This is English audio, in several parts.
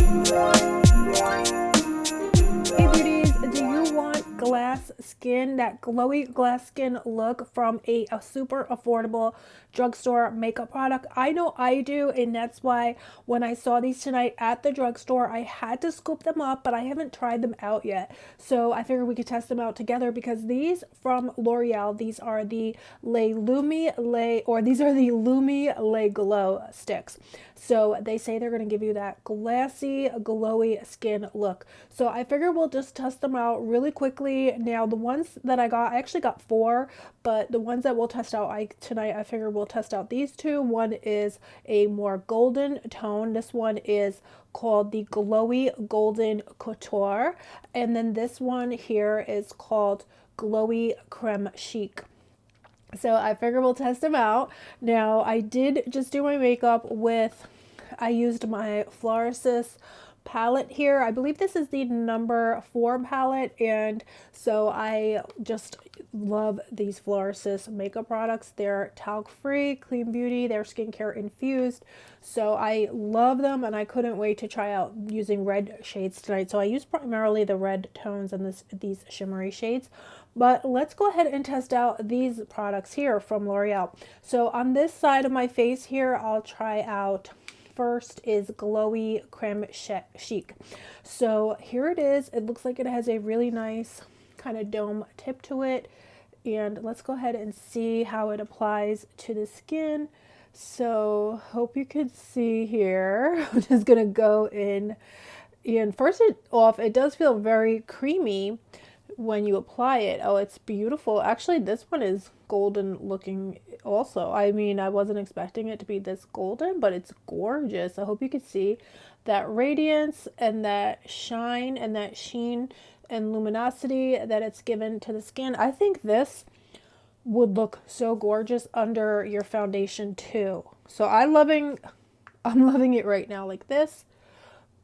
Hey beauties, do you want glass skin, that glowy glass skin look from a super affordable drugstore makeup product? I know I do, and that's why when I saw these tonight at the drugstore, I had to scoop them up, but I haven't tried them out yet. So I figured we could test them out together because these from L'Oreal, these are the these are the Lumi Le Glow sticks. So they say they're going to give you that glassy, glowy skin look. So I figure we'll just test them out really quickly. Now, the ones that I got, I actually got four, but the ones that we'll test out tonight, I figure we'll test out these two. One is a more golden tone. This one is called the Glowy Golden Couture. And then this one here is called Glowy Creme Chic. So I figured we'll test them out. Now, I did just do my makeup with, I used my Florasis palette here. I believe this is the number 4 palette, and so I just love these Florasis makeup products. They're talc free, clean beauty, they're skincare infused, so I love them, and I couldn't wait to try out using red shades tonight. So I use primarily the red tones and these shimmery shades. But let's go ahead and test out these products here from L'Oreal. So on this side of my face here, I'll try out, first is Glowy Creme Chic. So here it is. It looks like it has a really nice kind of dome tip to it. And let's go ahead and see how it applies to the skin. So hope you can see here. I'm just going to go in. And first off, it does feel very creamy when you apply it. Oh, it's beautiful. Actually, this one is golden looking also. I mean, I wasn't expecting it to be this golden, but it's gorgeous. I hope you can see that radiance and that shine and that sheen and luminosity that it's given to the skin. I think this would look so gorgeous under your foundation too. So I'm loving it right now like this.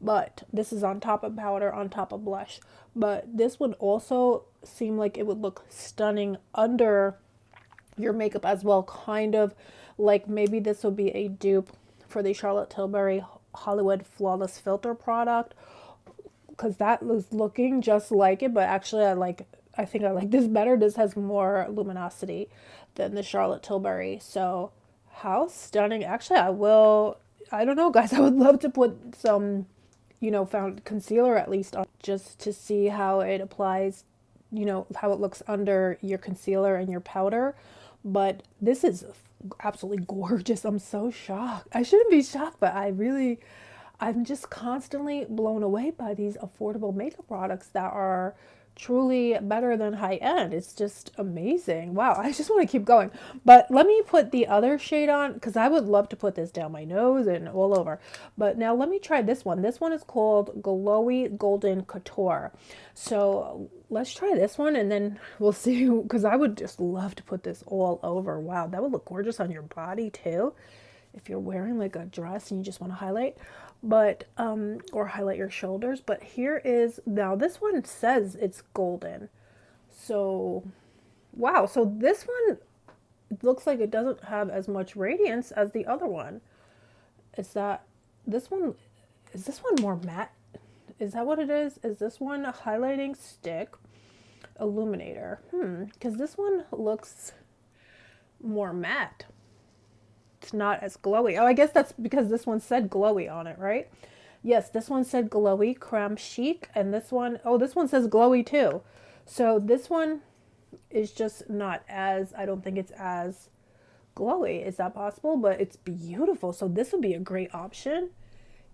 But this is on top of powder, on top of blush. But this would also seem like it would look stunning under your makeup as well. Kind of like maybe this would be a dupe for the Charlotte Tilbury Hollywood Flawless Filter product. Because that was looking just like it. But actually I think I like this better. This has more luminosity than the Charlotte Tilbury. So how stunning. Actually, I don't know, guys. I would love to put some found concealer at least on just to see how it applies, how it looks under your concealer and your powder. But this is absolutely gorgeous. I'm so shocked. I shouldn't be shocked, but I'm just constantly blown away by these affordable makeup products that are truly better than high end. It's just amazing. Wow, I just want to keep going. But let me put the other shade on because I would love to put this down my nose and all over. But now let me try this one. This one is called Glowy Golden Couture. So let's try this one and then we'll see, because I would just love to put this all over. Wow, that would look gorgeous on your body too. If you're wearing like a dress and you just want to highlight, but or highlight your shoulders. But here is, now this one says it's golden. So wow, so this one looks like it doesn't have as much radiance as the other one. Is this one more matte? Is that what it is? Is this one a highlighting stick illuminator? Because this one looks more matte. It's not as glowy. Oh, I guess that's because this one said glowy on it, right? Yes, this one said Glowy Creme Chic, and this one says glowy too. So this one is just not as, I don't think it's as glowy. Is that possible? But it's beautiful. So this would be a great option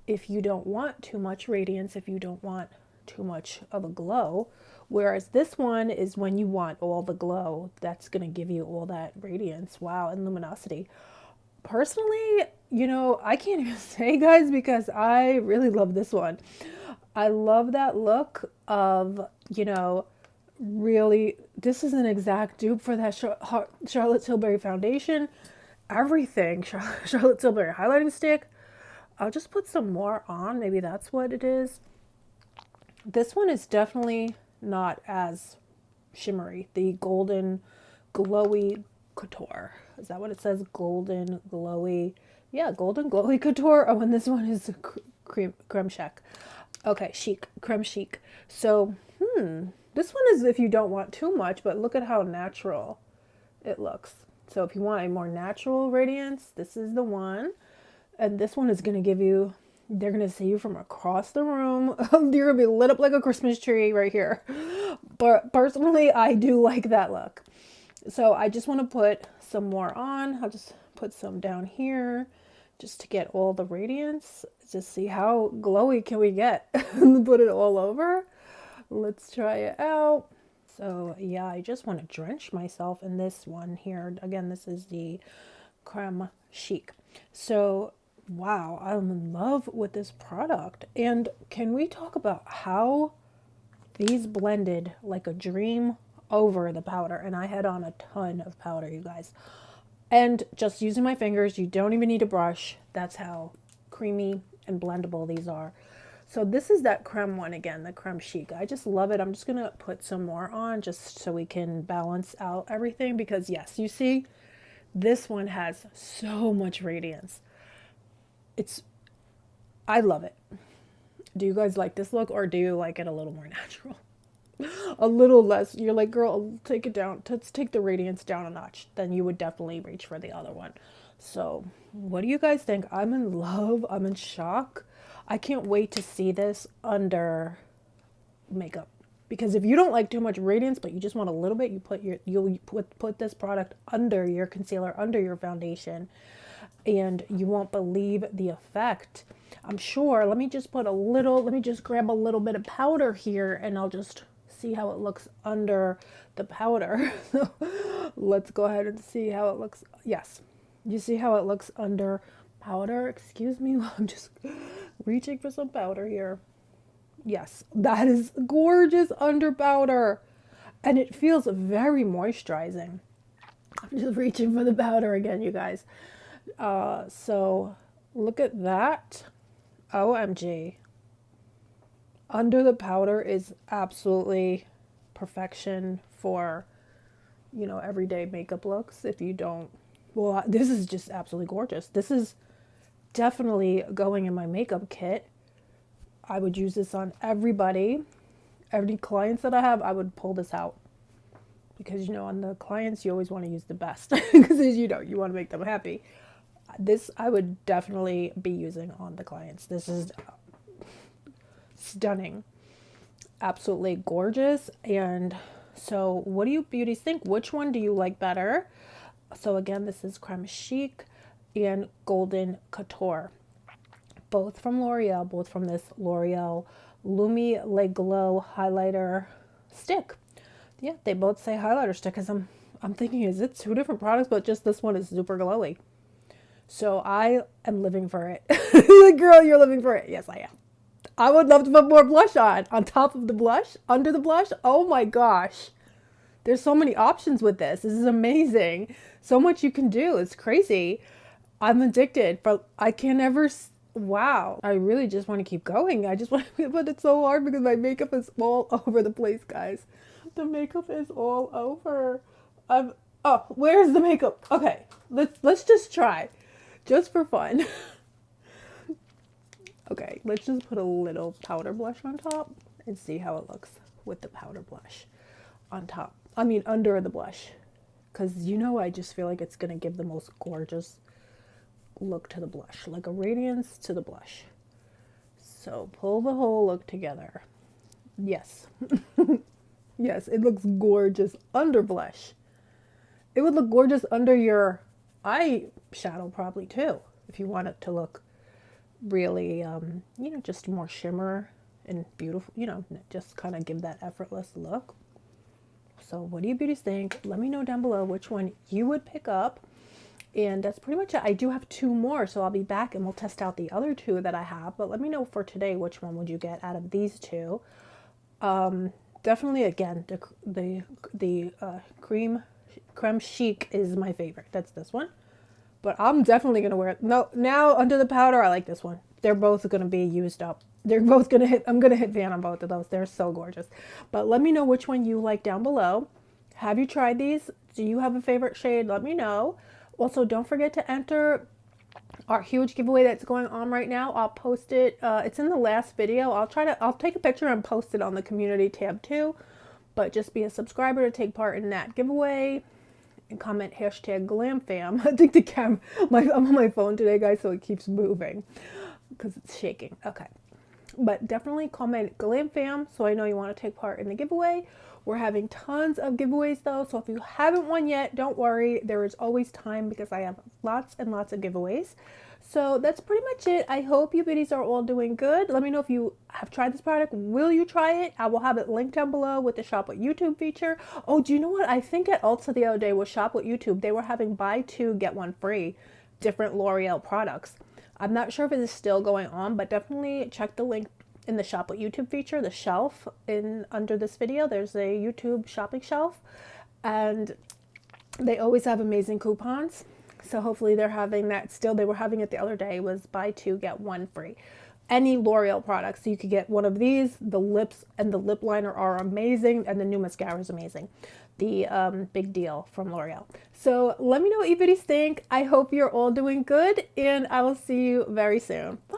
if you don't want too much radiance, if you don't want too much of a glow. Whereas this one is when you want all the glow. That's going to give you all that radiance. Wow, and luminosity. Personally, I can't even say, guys, because I really love this one. I love that look of, really, this is an exact dupe for that Charlotte Tilbury foundation. Everything. Charlotte Tilbury highlighting stick. I'll just put some more on. Maybe that's what it is. This one is definitely not as shimmery. The golden glowy couture. Is that what it says? Golden glowy. Yeah, golden glowy couture. Oh, and this one is Creme Chic. Okay, Chic, Creme Chic. So, this one is if you don't want too much, but look at how natural it looks. So if you want a more natural radiance, this is the one. And this one is going to give you, they're going to see you from across the room. You're going to be lit up like a Christmas tree right here. But personally, I do like that look. So I just want to put some more on. I'll just put some down here just to get all the radiance. Just see how glowy can we get. Put it all over. Let's try it out. So yeah, I just want to drench myself in this one here. Again, this is the Creme Chic. So wow, I'm in love with this product. And can we talk about how these blended like a dream over the powder? And I had on a ton of powder, you guys. And just using my fingers, you don't even need a brush. That's how creamy and blendable these are. So this is that creme one again, the Creme Chic. I just love it. I'm just going to put some more on just so we can balance out everything. Because yes, you see, this one has so much radiance. I love it. Do you guys like this look, or do you like it a little more natural? A little less. You're like, girl, take it down. Let's take the radiance down a notch. Then you would definitely reach for the other one. So what do you guys think? I'm in love. I'm in shock. I can't wait to see this under makeup. Because if you don't like too much radiance, but you just want a little bit, you'll put this product under your concealer, under your foundation, and you won't believe the effect. I'm sure. Let me just grab a little bit of powder here, and I'll just see how it looks under the powder. So let's go ahead and see how it looks. Yes, you see how it looks under powder? Excuse me, I'm just reaching for some powder here. Yes, that is gorgeous under powder, and it feels very moisturizing. I'm just reaching for the powder again, you guys. So look at that. OMG. Under the powder is absolutely perfection for, everyday makeup looks. If you don't, well, this is just absolutely gorgeous. This is definitely going in my makeup kit. I would use this on everybody. Every clients that I have, I would pull this out. Because, on the clients, you always want to use the best. Because, you want to make them happy. This I would definitely be using on the clients. This is stunning. Absolutely gorgeous. And so what do you beauties think? Which one do you like better? So again, this is Creme Chic and Golden Couture. Both from L'Oreal, both from this L'Oreal Lumi Le Glow highlighter stick. Yeah, they both say highlighter stick, because I'm thinking, is it two different products? But just this one is super glowy. So I am living for it. Girl, you're living for it. Yes, I am. I would love to put more blush on top of the blush, under the blush. Oh my gosh. There's so many options with this. This is amazing. So much you can do. It's crazy. I'm addicted, but I can never. Wow. I really just want to keep going. I just want to, but it's so hard because my makeup is all over the place, guys. The makeup is all over. Oh, where's the makeup? Okay, let's just try. Just for fun. Okay, let's just put a little powder blush on top and see how it looks with the powder blush on top. I mean, under the blush. Because, I just feel like it's going to give the most gorgeous look to the blush. Like a radiance to the blush. So, pull the whole look together. Yes. Yes, it looks gorgeous under blush. It would look gorgeous under your eyeshadow probably too, if you want it to look really, just more shimmer and beautiful, just kind of give that effortless look. So what do you beauties think? Let me know down below which one you would pick up. And that's pretty much it. I do have two more, so I'll be back and we'll test out the other two that I have. But let me know for today, which one would you get out of these two? Definitely, again, the Creme Chic is my favorite. That's this one. But I'm definitely going to wear it. No, now under the powder, I like this one. They're both going to be used up. They're both going to hit. I'm going to hit pan on both of those. They're so gorgeous. But let me know which one you like down below. Have you tried these? Do you have a favorite shade? Let me know. Also, don't forget to enter our huge giveaway that's going on right now. I'll post it. It's in the last video. I'll take a picture and post it on the community tab too. But just be a subscriber to take part in that giveaway and comment hashtag GlamFam. I think I'm on my phone today, guys, so it keeps moving because it's shaking. Okay. But definitely comment GlamFam so I know you want to take part in the giveaway. We're having tons of giveaways though, so if you haven't won yet, don't worry. There is always time because I have lots and lots of giveaways. So that's pretty much it. I hope you biddies are all doing good. Let me know if you have tried this product. Will you try it? I will have it linked down below with the Shop with YouTube feature. Oh, do you know what? I think at Ulta the other day with Shop with YouTube, they were having buy two, get one free, different L'Oreal products. I'm not sure if it is still going on, but definitely check the link in the Shop with YouTube feature, the shelf under this video. There's a YouTube shopping shelf, and they always have amazing coupons. So hopefully they're having that still. They were having it the other day, was buy two, get one free. Any L'Oreal products. So you could get one of these. The lips and the lip liner are amazing, and the new mascara is amazing. The Big Deal from L'Oreal. So let me know what you biddies think. I hope you're all doing good, and I will see you very soon. Bye.